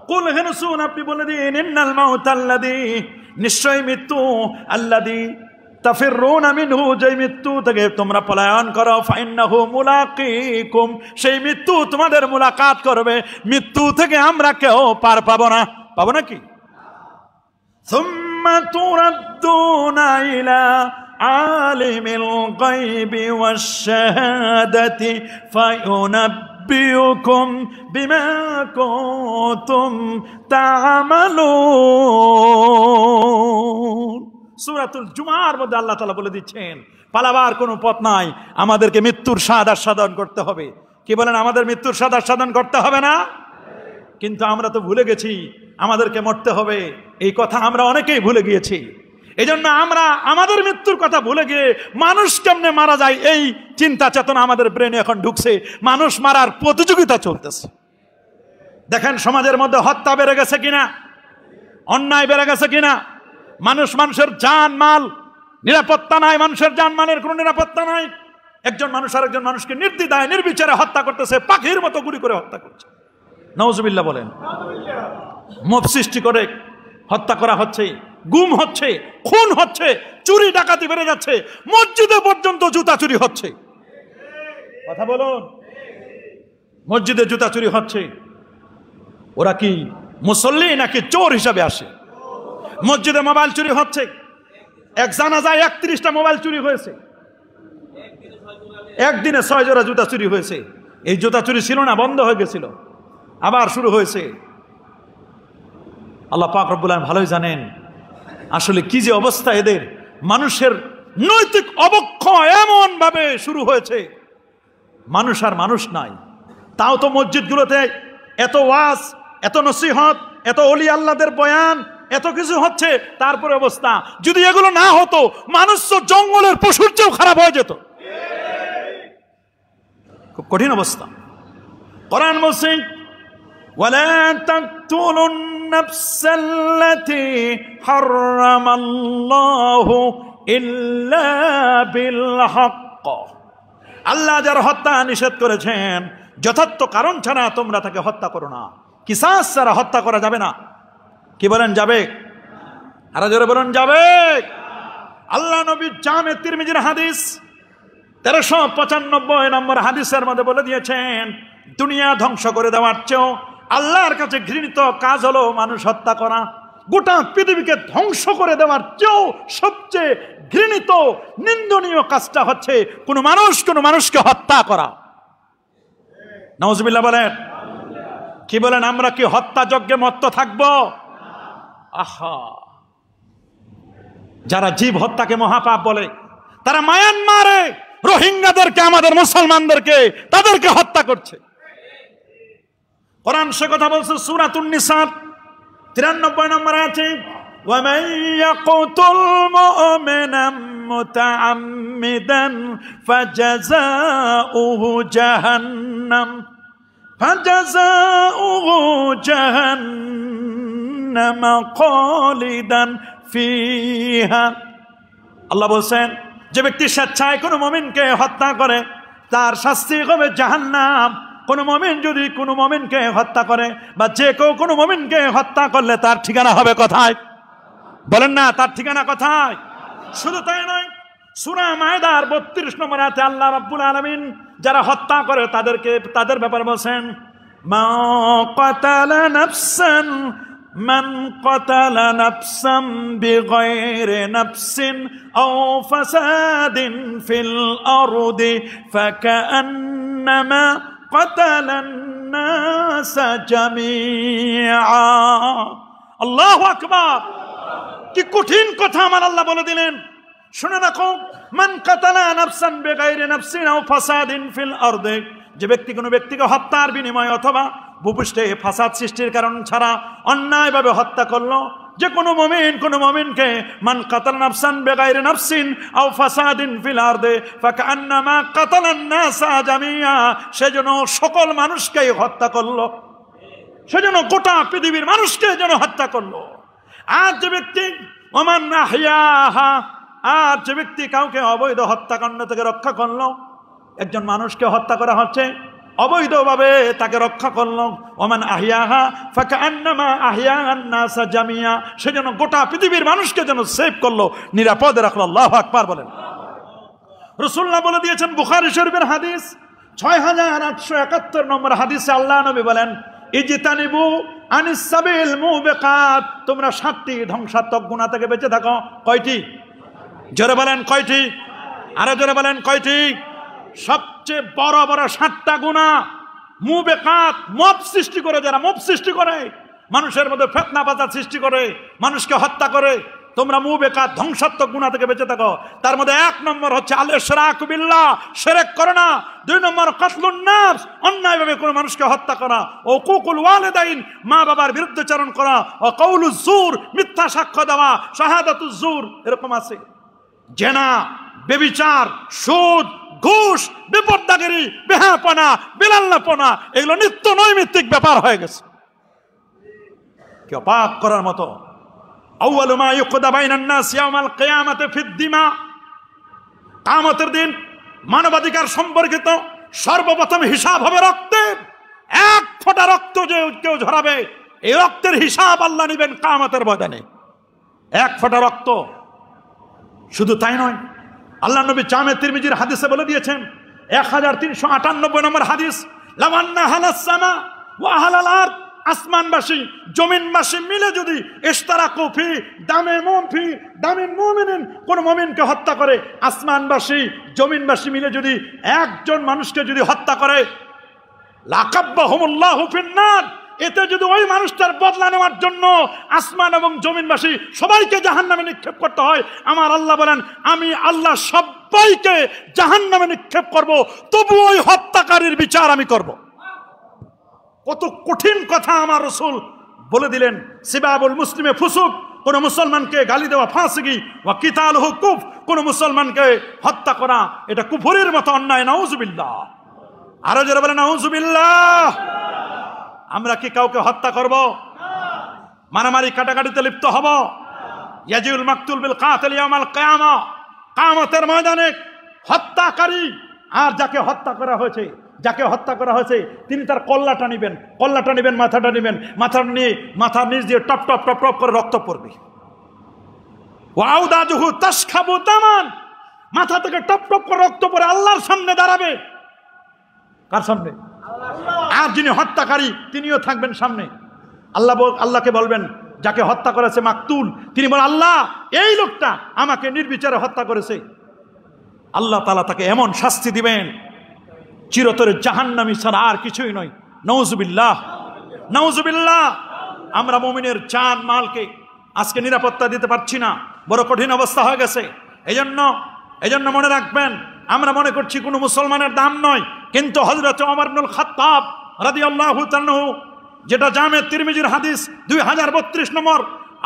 কুল হে রাসূল, আপনি বলে দিন, ইন্নাল মাউতাল্লাযী, নিশ্চয় মৃত্যু, আল্লাযী তাফিরুনা মিনহু, যে মৃত্যু থেকে তোমরা পলায়ন করো, ফাইন্নাহু মুলাকিকুম, সেই মৃত্যু তোমাদের মুলাকাত করবে। মৃত্যু থেকে আমরা কেউ পার পাবো না। পাবো নাকি? সুম্মা তুরাদ্দুনা ইলা আলিমিল গায়বি ওয়াশ শাহাদাতি ফায়ুনাব্বিউকুম বিমা কুনতুম তা'মালুন। সূরাতুল জুমার মধ্যে আল্লাহ তাআলা বলে দিচ্ছেন, পালাবার কোনো পথ নাই, আমাদেরকে মৃত্যুর স্বাদ আস্বাদন করতে হবে। কি বলেন? আমাদের মৃত্যুর স্বাদ আস্বাদন করতে হবে না? কিন্তু আমরা তো ভুলে গেছি আমাদেরকে মরতে হবে, এই কথা আমরা অনেকেই ভুলে গিয়েছি। এই জন্য আমরা আমাদের মৃত্যুর কথা ভুলে গিয়ে মানুষ কেমনে মারা যায় এই চিন্তা চেতনা আমাদের ব্রেনে এখন ঢুকছে, মানুষ মারার প্রতিযোগিতা চলতেছে। দেখেন সমাজের মধ্যে হত্যা বেড়ে গেছে কিনা, অন্যায় বেড়ে গেছে কিনা, মানুষের জান মাল নিরাপত্তা নাই, মানুষের জান মালের কোনো নিরাপত্তা নাই। একজন মানুষ আরেকজন মানুষকে নির্দ্বিধায় নির্বিচারে হত্যা করতেছে, পাখির মতো গুলি করে হত্যা করছে। নাউজুবিল্লাহ বলেন। মব সৃষ্টি করে হত্যা করা হচ্ছে, গুম হচ্ছে, খুন হচ্ছে, চুরি ডাকাতি বেড়ে যাচ্ছে, মসজিদে পর্যন্ত জুতা চুরি হচ্ছে। কথা বলুন, মসজিদে জুতা চুরি হচ্ছে। ওরা কি মুসল্লি নাকি চোর হিসাবে আসে? মসজিদে মোবাইল চুরি হচ্ছে, এক জানাজায় 31টা মোবাইল চুরি হয়েছে, একদিনে 6 জোড়া জুতা চুরি হয়েছে। এই জুতা চুরি ছিল না, বন্ধ হয়ে গেছিল, আবার শুরু হয়েছে। আল্লাহ পাক রব্বুল আলামিন ভালোই জানেন আসলে কি যে অবস্থা এদের। মানুষের নৈতিক অবক্ষয় এমন ভাবে শুরু হয়েছে, মানুষ আর মানুষ নাই। তাও তো মসজিদগুলোতে এত ওয়াজ, এত নসিহত, এত ওলি আল্লাহদের বয়ান, এত কিছু হচ্ছে, তারপরে অবস্থা। যদি এগুলো না হতো, মানুষ তো জঙ্গলের পশুর চেয়েও খারাপ হয়ে যেত। খুব কঠিন অবস্থা। কোরআন বলছে, ওয়ালা তাকতুলুন নাফসাল্লাতী হারামাল্লাহু ইল্লা বিল হক। আল্লাহ যার হত্যা নিষেধ করেছেন, যথার্থ কারণ ছাড়া তোমরা তাকে হত্যা করো না। কিসাস ছাড়া হত্যা করা যাবে না। কি বলেন, যাবে? আর জোরে বলেন, যাবে। আল্লাহ নবী জামে তিরমিজির হাদিস 1395 নম্বর হাদিসের মধ্যে বলে দিয়েছেন, দুনিয়া ধ্বংস করে দেওয়ার চেয়েও আল্লাহর কাছে ঘৃণিত কাজ হলো মানুষ হত্যা করা। গোটা পৃথিবীকে ধ্বংস করে দেওয়ার চেয়েও সবচেয়ে ঘৃণিত নিন্দনীয় কাজটা হচ্ছে কোনো মানুষকে হত্যা করা। নাউজুবিল্লাহ বলেন। কি বলেন, আমরা কি হত্যা যজ্ঞে মত্ত থাকবো? আহা, যারা জীব হত্যাকে মহাপাপ বলে, তারা মায়ানমারে রোহিঙ্গাদেরকে, আমাদের মুসলমানদেরকে, তাদেরকে হত্যা করছে। কোরআন সে কথা বলছে সূরাতুন নিসা 93 নম্বর আয়াতে, وَمَن يَقْتُلْ مُؤْمِنًا مُتَعَمِّدًا فَجَزَاؤُهُ جَهَنَّمَ خَالِدًا فِيهَا। আল্লাহ বলছেন, যে ব্যক্তি স্বেচ্ছায় কোনো মুমিনকে হত্যা করে তার শাস্তি হবে জাহান্নাম। কোন মুমিন যদি কোনো মুমিনকে হত্যা করে, বা যে কেউ কোনো মুমিনকে হত্যা করলে তার ঠিকানা হবে কোথায়? বলেন না, তার ঠিকানা কোথায়? শুধু তাই নয়, সূরা মায়দার 32 নম্বর আয়াতে আল্লাহ রাব্বুল আলামিন যারা হত্যা করে তাদের ব্যাপারে বলেন, মান কাতালা নাফসান বিগাইরি নাফসিন আও ফাসাদিন ফিল আরদি ফাকান্নামা কাতালান নাসা জামিআ। আল্লাহু আকবার! কি কঠিন কথা আমার আল্লাহ বলে দিলেন। শুনে রাখো, মান কাতালা নাফসান বিগাইরি নাফসিন আও ফাসাদিন ফিল আরদি, যে ব্যক্তি কোনো ব্যক্তিকে হত্যার বিনিময়ে অথবা ভূপৃষ্ঠে ফাসাদ সৃষ্টির কারণ ছাড়া অন্যায়ভাবে হত্যা করলো, যে কোনো মুমিন কোনো মুমিনকে, মান কাতালা নাফসান বিগাইরি নাফসিন আও ফাসাদিন ফিল আরদি ফাকান্নামা কাতালান নাসা জামিআ, সেজন্য সকল মানুষকেই হত্যা করলো, সেজন্য গোটা পৃথিবীর মানুষকে যেন হত্যা করলো। আর যে ব্যক্তি ওমান আহইয়াহা, আর যে ব্যক্তি কাউকে অবৈধ হত্যাকাণ্ড থেকে রক্ষা করলো, একজন মানুষকে হত্যা করা হচ্ছে অবৈধভাবে, তাকে রক্ষা করলো, ওমান আহইয়াহা ফাকান্নামা আহইয়ান নাসা জামিআ, সেজন্য গোটা পৃথিবীর মানুষকে যেন সেভ করলো, নিরাপদে রাখলো। আল্লাহু আকবার বলেন। রাসূলুল্লাহ বলে দিয়েছেন, বুখারী শরীফের হাদিস 6871 নম্বর হাদিসে আল্লাহ নবী বলেন, ইজতানিবু আনিস সাবিল মুবিকাত, তোমরা 7টি ধ্বংসাত্মক গুনাহ থেকে বেঁচে থাকো। কয়টি? জোরে বলেন কয়টি? আরো জোরে বলেন কয়টি? সবচেয়ে বড় বড় 7টা গুনাহ মুবিকাত, মব সৃষ্টি করে, যারা মব সৃষ্টি করে, মানুষের মধ্যে ফিতনা ফাসাদ সৃষ্টি করে, মানুষকে হত্যা করে, তোমরা মুবিকাত ধ্বংসাত্মক গুনাহ থেকে বেঁচে থাকো। তার মধ্যে 1 নম্বর হচ্ছে আল ইশরাকু বিল্লাহ, শিরক করো না। 2 নম্বর কাতলুন নাফস, অন্যায়ভাবে কোনো মানুষকে হত্যা করা। ও কুকুল ওয়ালিদাইন, মা বাবার বিরুদ্ধাচরণ করা। ও কাউলুজ জুর, মিথ্যা সাক্ষ্য দেওয়া, শাহাদাতুজ জুর, এরকম আছে। জেনা, ব্যভিচার, সুদ, ঘুষ, বিপর্দাগিরি, বেহাপনা, বিলাল্লাপনা, এগুলো নিত্য নৈমিত্তিক ব্যাপার হয়ে গেছে, কি অবাক করার মতো। আউয়ালু মা ইউকদা বাইনান নাস ইয়াউমাল কিয়ামাতি ফিদ দিমা, কিয়ামতের দিন মানবাধিকার সম্পর্কিত সর্বপ্রথম হিসাব হবে রক্তের। 1 ফোঁটা রক্ত যে কেউ ঝরাবে, এই রক্তের হিসাব আল্লাহ নেবেন কিয়ামতের ময়দানে। 1 ফোঁটা রক্ত। শুধু তাই নয়, আল্লাহ নবী জামে তিরমিজির হাদিসে বলে দিয়েছেন, 1398 নম্বর হাদিস, লাওয়ান্না হালাস সামা ওয়া আহলাল আরদ, আসমানবাসী জমিনবাসী মিলে যদি ইশতারাকু ফি দামিন মুমিনিন, কোন মুমিনকে হত্যা করে, আসমানবাসী জমিনবাসী মিলে যদি একজন মানুষকে যদি হত্যা করে, লাকাব্বাহুমুল্লাহু ফিন্নার, এতে যদি ওই মানুষটার বদলা নেওয়ার জন্য আসমান এবং জমিনবাসী সবাইকে জাহান্নামে নিক্ষেপ করতে হয়, আমার আল্লাহ বলেন, আমি আল্লাহ সবাইকে জাহান্নামে নিক্ষেপ করব, তবু ওই হত্যাকারীর বিচার আমি করব। কত কঠিন কথা আমার রাসূল বলে দিলেন। সিবাবুল মুসলিমে ফুসুক, কোন মুসলমানকে গালি দেওয়া ফাসিকি, ওয়া কিতালুহু কুফর, কোন মুসলমানকে হত্যা করা এটা কুফরের মতো অন্যায়। নাউজুবিল্লাহ। আরো যারা বলেন নাউজুবিল্লাহ। আমরা কি কাউকে হত্যা করব? মারামারি কাটাকাটিতে লিপ্ত হব? ইয়াজিউল মাকতুল বিল কাতিল ইয়াউমাল কিয়ামা, কিয়ামতের ময়দানে হত্যাকারী আর যাকে হত্যা করা হয়েছে তিনি তার কল্লাটা নেবেন, মাথাটা নেবেন, মাথাটা নিয়ে মাথার নিচ দিয়ে টপ টপ টপ টপ করে রক্ত পড়বে। ওয়া আউদাজুহু তাশখাবু দামান, মাথা থেকে টপ টপ করে রক্ত পড়ে আল্লাহর সামনে দাঁড়াবে। কার সামনে? আর যিনি হত্যাকারী তিনিও থাকবেন সামনে। আল্লাহকে বলবেন, যাকে হত্যা করেছে মাকতুল, তিনি বলেন, আল্লাহ এই লোকটা আমাকে নির্বিচারে হত্যা করেছে। আল্লাহ তাআলা তাকে এমন শাস্তি দিবেন, চিরতরে জাহান্নামী ছাড়া আর কিছুই নয়। নাউজুবিল্লাহ, নাউজুবিল্লাহ। আমরা মুমিনের জান মালকে আজকে নিরাপত্তা দিতে পারছি না, বড় কঠিন অবস্থা হয়ে গেছে। এজন্য মনে রাখবেন, আমরা মনে করছি কোনো মুসলমানের দাম নয়, কিন্তু হযরত ওমর ইবনুল খাত্তাব রাদিয়াল্লাহু তাআলা, যেটা জামে তিরমিজির হাদিস 2032 নম্বর,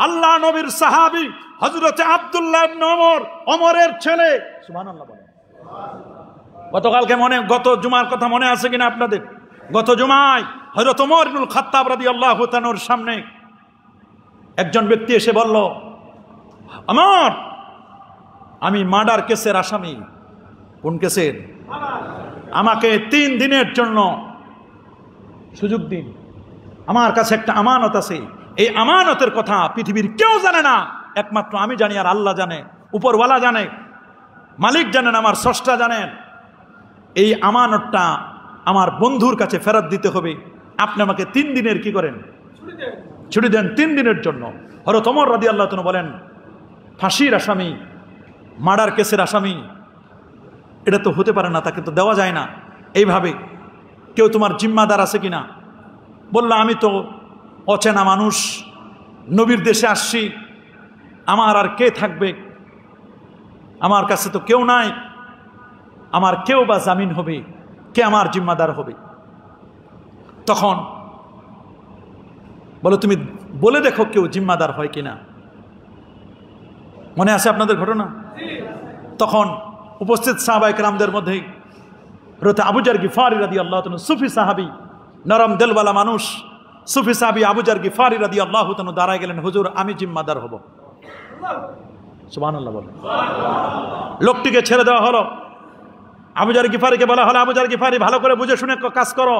আল্লাহ নবীর সাহাবী হযরত আব্দুল্লাহ ইবনে ওমরের ছেলে, সুবহানাল্লাহ বলেন। গত জুমার কথা মনে আছে কিনা আপনাদের? গত জুমায় হযরত ওমর ইবনুল খাত্তাব রাদিয়াল্লাহু তাআলার সামনে একজন ব্যক্তি এসে বলল, আমি মার্ডার কেসের আসামি। কোন কেসের? আমাকে 3 দিনের জন্য সুযোগ দিন, আমার কাছে একটা আমানত আছে। এই আমানতের কথা পৃথিবীর কেউ জানে না, একমাত্র আমি জানি, আর আল্লাহ জানে, উপরওয়ালা জানে, মালিক জানেন, আমার স্রষ্টা জানেন। এই আমানতটা আমার বন্ধুর কাছে ফেরত দিতে হবে। আপনি আমাকে 3 দিনের কি করেন? ছুটি দেন 3 দিনের জন্য। হযরত ওমর রাদিয়াল্লাহু তাআলা বলেন, ফাঁসির আসামি, মার্ডার কেসের আসামি, এটা তো হতে পারে না, তাকে তো দেওয়া যায় না এইভাবে। কেউ তোমার জিম্মাদার আছে কিনা? বললো, আমি তো অচেনা মানুষ, নবীর দেশে আসছি, আমার আর কে থাকবে? আমার কাছে তো কেউ নাই, আমার কেউ বা জামিন হবে, কে আমার জিম্মাদার হবে? তখন বলো, তুমি বলে দেখো কেউ জিম্মাদার হয় কিনা। মনে আছে আপনাদের ঘটনা? তখন উপস্থিত সাহাবায়ে কেরামদের মধ্যে হযরত আবু যর গিফারি রাদিয়াল্লাহু তাআলা, সুফি সাহাবী, নরম দিলওয়ালা মানুষ, সুফি সাহাবী আবু যর গিফারি রাদিয়াল্লাহু তাআলা দাঁড়ায় গেলেন, হুজুর আমি জিম্মাদার হব। সুবহানাল্লাহ বলেন। লোকটিকে ছেড়ে দেওয়া হলো। আবু যর গিফারিকে বলা হলো, আবু যর গিফারি, ভালো করে বুঝে শুনে কাজ করো,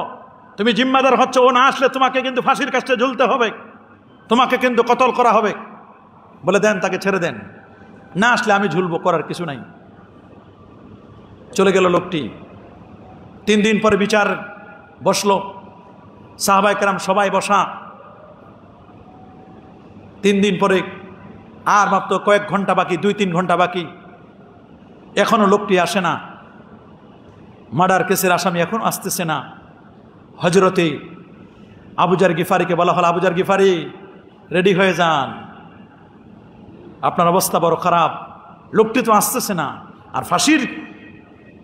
তুমি জিম্মাদার হচ্ছ, ও না আসলে তোমাকে কিন্তু ফাঁসির কাছে ঝুলতে হবে, তোমাকে কিন্তু কতল করা হবে। বলে দেন, তাকে ছেড়ে দেন, না আসলে আমি ঝুলবো, করার কিছু নাই। চলে গেল লোকটি। 3 দিন পরে বিচার বসলো, সাহাবায়ে কেরাম সবাই বসা। 3 দিন পরে আর মাত্র কয়েক ঘন্টা বাকি, 2-3 ঘন্টা বাকি, এখনো লোকটি আসে না। মার্ডার কেসের আসামি এখন আসতেছে না। হযরতে আবু যর গিফারিকে বলা হলো, আবু যর গিফারি, রেডি হয়ে যান, আপনার অবস্থা বড় খারাপ, লোকটি তো আসতেছে না। আর ফাঁসির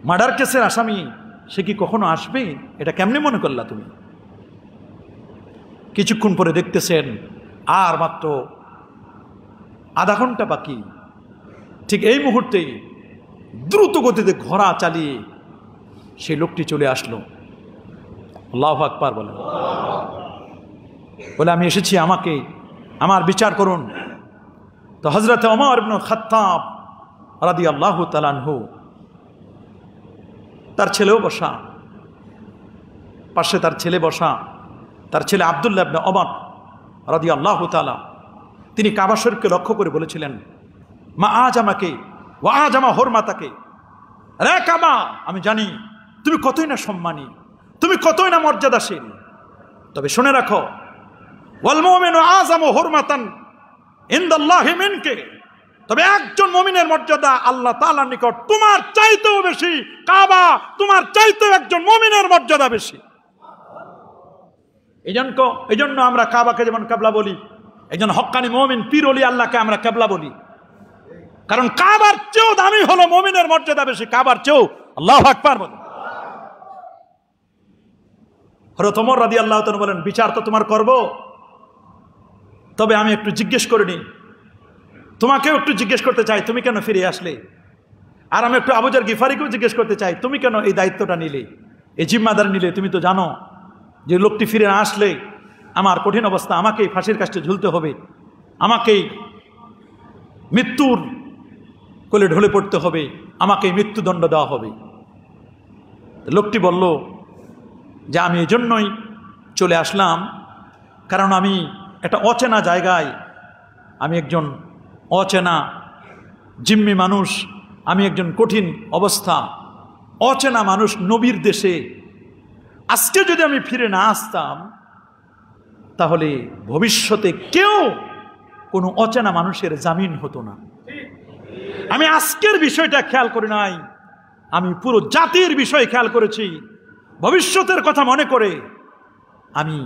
মার্ডার কেসের আসামি, সে কি কখনো আসবে? এটা কেমনে মনে করলা তুমি? কিছুক্ষণ পরে দেখতেছেন আর মাত্র আধা ঘন্টা বাকি। ঠিক এই মুহূর্তে দ্রুত গতিতে ঘোড়া চালিয়ে সেই লোকটি চলে আসলো। আল্লাহু আকবার বলেন। বলে, আমি এসেছি, আমাকে আমার বিচার করুন। তো হযরত ওমর ইবনুল খাত্তাব রাদিয়াল্লাহু তাআলা আনহু, তার ছেলেও বসা, পাশে তার ছেলে বসা, তার ছেলে আব্দুল্লাহ ইবনে ওমর রাদিয়াল্লাহু তাআলা, তিনি কাবা শরীফকে লক্ষ্য করে বলেছিলেন, মা আজ আমাকে ওয়া আজ আমা হুরমাতাকে, রে কাবা, আমি জানি তুমি কতই না সম্মানী, তুমি কতই না মর্যাদাশীল, তবে শুনে রাখো, ওয়াল মুমিনু আযামু হুরমাতান ইনদাল্লাহি মিনকে, তবে একজন মুমিনের মর্যাদা আল্লাহ তাআলার নিকট তোমার চাইতেও বেশি। কাবা তোমার চাইতেও একজন মুমিনের মর্যাদা বেশি। এইজন্য আমরা কাবাকে যেমন কিবলা বলি, একজন হক্কানি মুমিন পীর ওলি আল্লাহকে আমরা কিবলা বলি, কারণ কাবার চেয়েও দামি হলো মুমিনের মর্যাদা বেশি, কাবার চেয়েও। আল্লাহু আকবার বলেন। হযরত ওমর রাদিয়াল্লাহু তাআলা বলেন, বিচার তো তোমার করব, তবে আমি একটু জিজ্ঞেস করে নিই, তোমাকেও একটু জিজ্ঞেস করতে চাই, তুমি কেন ফিরে আসলে? আর আমি একটু আবু যর গিফারিকেও জিজ্ঞেস করতে চাই, তুমি কেন এই দায়িত্বটা নিলে, এই জিম্মাদার নিলে? তুমি তো জানো যে লোকটি ফিরে না আসলে আমার কঠিন অবস্থা, আমাকেই ফাঁসির কাছে ঝুলতে হবে, আমাকেই মৃত্যুর কোলে ঢলে পড়তে হবে, আমাকেই মৃত্যুদণ্ড দেওয়া হবে। লোকটি বলল যে, আমি এজন্যই চলে আসলাম, কারণ আমি একটা অচেনা জায়গায়, আমি একজন অচেনা জিম্মি মানুষ, আমি একজন কঠিন অবস্থা, অচেনা মানুষ নবীর দেশে। আজকে যদি আমি ফিরে না আসতাম, তাহলে ভবিষ্যতে কেউ কোনো অচেনা মানুষের জামিন হতো না। আমি আজকের বিষয়টা খেয়াল করি নাই, আমি পুরো জাতির বিষয় খেয়াল করেছি। ভবিষ্যতের কথা মনে করে আমি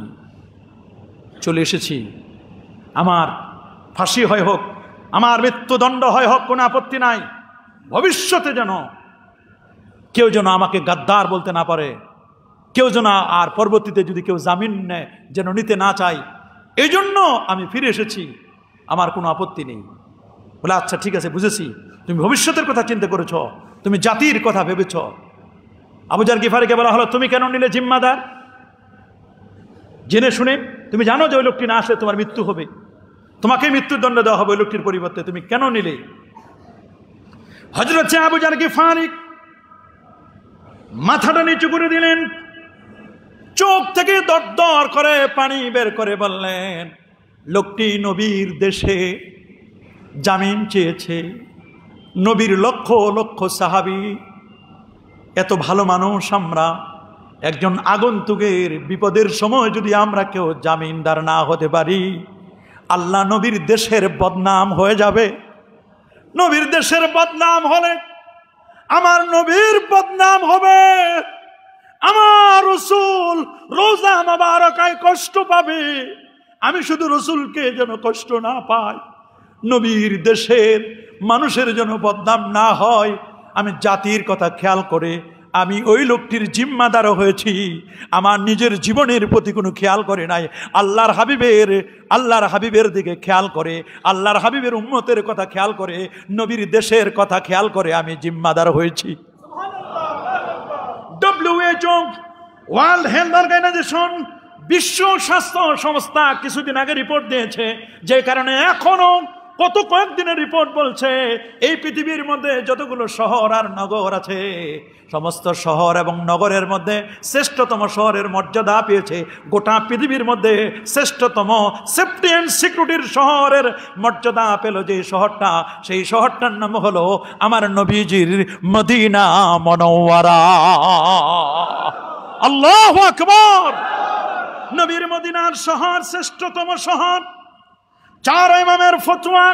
চলে এসেছি। আমার ফাঁসি হয় হোক, আমার মৃত্যুদণ্ড হয় হোক, কোনো আপত্তি নাই। ভবিষ্যতে যেন কেউ যেন আমাকে গাদ্দার বলতে না পারে, কেউ যেন আর পরবর্তীতে যদি কেউ জামিন নেয় যেন নিতে না চাই, এই জন্য আমি ফিরে এসেছি, আমার কোনো আপত্তি নেই। বলে আচ্ছা ঠিক আছে, বুঝেছি, তুমি ভবিষ্যতের কথা চিন্তা করেছ, তুমি জাতির কথা ভেবেছ। আবু যার গিফারিকে বলা হলো, তুমি কেন নিলে জিম্মাদার? জেনে শুনে তুমি জানো যে ওই লোকটি না আসলে তোমার মৃত্যু হবে, তোমাকে মৃত্যুদণ্ড দেওয়া হবে ওই লোকটির পরিবর্তে, তুমি কেন নিলে? হযরত আবু যার গিফারি মাথাটা নিচু করে দিলেন, চোখ থেকে দরদর করে পানি বের করে বললেন, লোকটি নবীর দেশে জামিন চেয়েছে, নবীর লক্ষ লক্ষ সাহাবী, এত ভালো মানুষ আমরা, একজন আগন্তুকের বিপদের সময় যদি আমরা কেউ জামিনদার না হতে পারি, আল্লাহ নবীর দেশের বদনাম হয়ে যাবে। নবীর দেশের বদনাম হলে আমার নবীর বদনাম হবে, আমার রাসূল রোজা মোবারকায় কষ্ট পাবে। আমি শুধু রাসূলকে যেন কষ্ট না পাই, নবীর দেশের মানুষের যেন বদনাম না হয়, আমি জাতির কথা খেয়াল করে আমি ওই লোকটির জিম্মাদার হয়েছি, আমার নিজের জীবনের প্রতি কোনো খেয়াল করে নাই। আল্লাহর হাবিবের দিকে খেয়াল করে, আল্লাহর হাবিবের উম্মতের কথা খেয়াল করে, নবীর দেশের কথা খেয়াল করে আমি জিম্মাদার হয়েছি। WHO, ওয়ার্ল্ড হেলথ অর্গানাইজেশন, বিশ্ব স্বাস্থ্য সংস্থা কিছুদিন আগে রিপোর্ট দিয়েছে, যে কারণে এখনো কয়েকদিনের রিপোর্ট বলছে এই পৃথিবীর মধ্যে যতগুলো শহর আর নগর আছে, সমস্ত শহর এবং নগরের মধ্যে শ্রেষ্ঠতম শহরের মর্যাদা পেয়েছে, গোটা পৃথিবীর মধ্যে শ্রেষ্ঠতম সেফটি অ্যান্ড সিকিউরিটির শহরের মর্যাদা পেল যে শহরটা, সেই শহরটার নাম হলো আমার নবীজির মদিনা মুনাওয়ারা। আল্লাহু আকবার! নবীর মদিনার শহর শ্রেষ্ঠতম শহর। চার ইমামের ফতোয়া,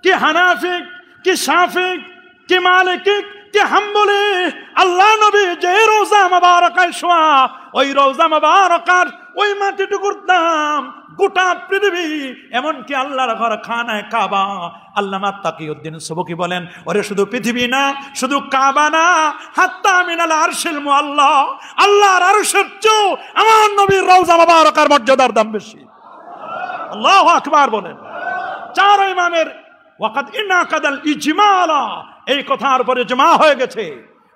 কি হানাফি, কি শাফি, কি মালিকি, কি হাম্বলি, আল্লাহ নবী যে রওজা মুবারকায় শোয়া, ওই রওজা মুবারকার ওই মাটিটুকুর দাম গোটা পৃথিবী, এমনকি আল্লাহর ঘর খানায় কাবা। আল্লামা তাকিউদ্দিন সুবকি বলেন, ওরে শুধু পৃথিবী না, শুধু কাবা না, হাত্তা মিনাল আরশিল মুআল্লা, আল্লাহর আরশের চেয়েও আমার নবীর রওজা মুবারকার মর্যাদার দাম বেশি। আল্লাহু আকবার বলেন। চার ইমামের ওয়াকাদ ইনাকাদাল ইজমালা, এই কথার পরে ইজমা হয়ে গেছে।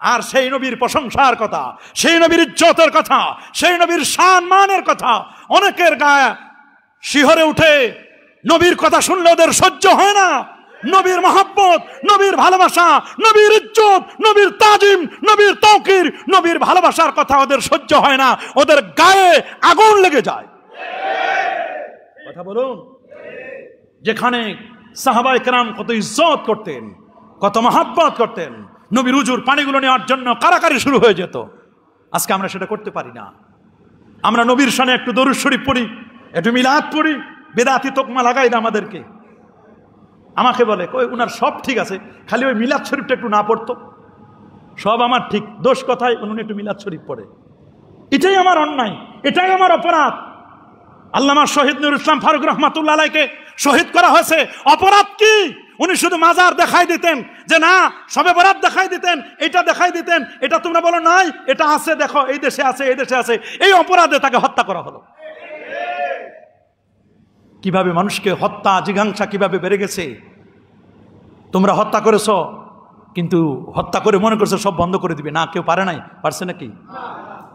আর সেই নবীর প্রশংসার কথা, সেই নবীর ইজ্জতের কথা, সেই নবীর সম্মানের কথা অনেকের গায়ে শিহরে উঠে। নবীর কথা শুনলে ওদের সহ্য হয় না। নবীর মহব্বত, নবীর ভালোবাসা, নবীর ইজ্জত, নবীর তাজিম, নবীর তাওকির, নবীর ভালোবাসার কথা ওদের সহ্য হয় না, ওদের গায়ে আগুন লেগে যায়। কথা বলুন। যেখানে সাহাবায়ে কেরাম কত ইজ্জত করতেন, কত মহব্বত করতেন, নবীর উজুর পানিগুলো নেওয়ার জন্য কারাকারি শুরু হয়ে যেত। আজকে আমরা সেটা করতে পারি না। আমরা নবীর শানে একটু দরুদ শরীফ পড়ি, একটু মিলাদ পড়ি, বেদাতি তোকমা লাগাই না আমাদেরকে। আমাকে বলে কই উনার সব ঠিক আছে, খালি ওই মিলাদ শরীফটা একটু না পড়তো। সব আমার ঠিক, দোষ কথায় উনি একটু মিলাদ শরীফ পড়ে। এটাই আমার অন্যায়, এটাই আমার অপরাধ। আল্লামা শহীদ নুরুল ইসলাম ফারুক রহমাতুল্লাহ আলাইকে শহীদ করা হয়েছে, অপরাধ কি? উনি শুধু মাজার দেখাই দিতেন, যে না সবে বরাত দেখাই দিতেন, এটা দেখাই দিতেন, এটা তোমরা বলো নাই, এটা আছে দেখো, এই দেশে আছে, এই দেশে আছে। এই অপরাধে তাকে হত্যা করা হলো। কিভাবে মানুষকে হত্যা, জিজ্ঞাসা কিভাবে বেড়ে গেছে। তোমরা হত্যা করেছ, কিন্তু হত্যা করে মনে করছো সব বন্ধ করে দিবে। না, কেউ পারে নাই। পারছে নাকি?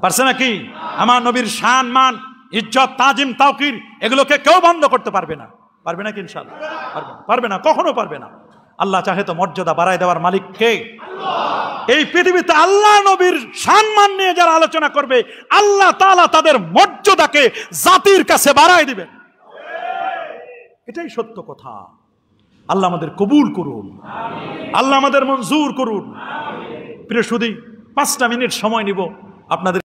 পারছে নাকি? আমার নবীর শান, মান, ইজ্জত, তাজিম, তাওকির এগুলোকে কেউ বন্ধ করতে পারবে না। পারবে না কি? ইনশাআল্লাহ পারবে না, কখনো পারবে না। আল্লাহ চাহে তো মর্যাদা বাড়ায় দেওয়ার মালিক কে? এই পৃথিবীতে আল্লাহ নবীর সম্মান নিয়ে যারা আলোচনা করবে, আল্লাহ তাআলা তাদের মর্যাদাকে জাতির কাছে বাড়ায় দিবেন। এটাই সত্য কথা। আল্লাহ আমাদের কবুল করুন, আল্লাহ আমাদের মঞ্জুর করুন। প্রিয় সুধী, 5টা মিনিট সময় নিব আপনাদের।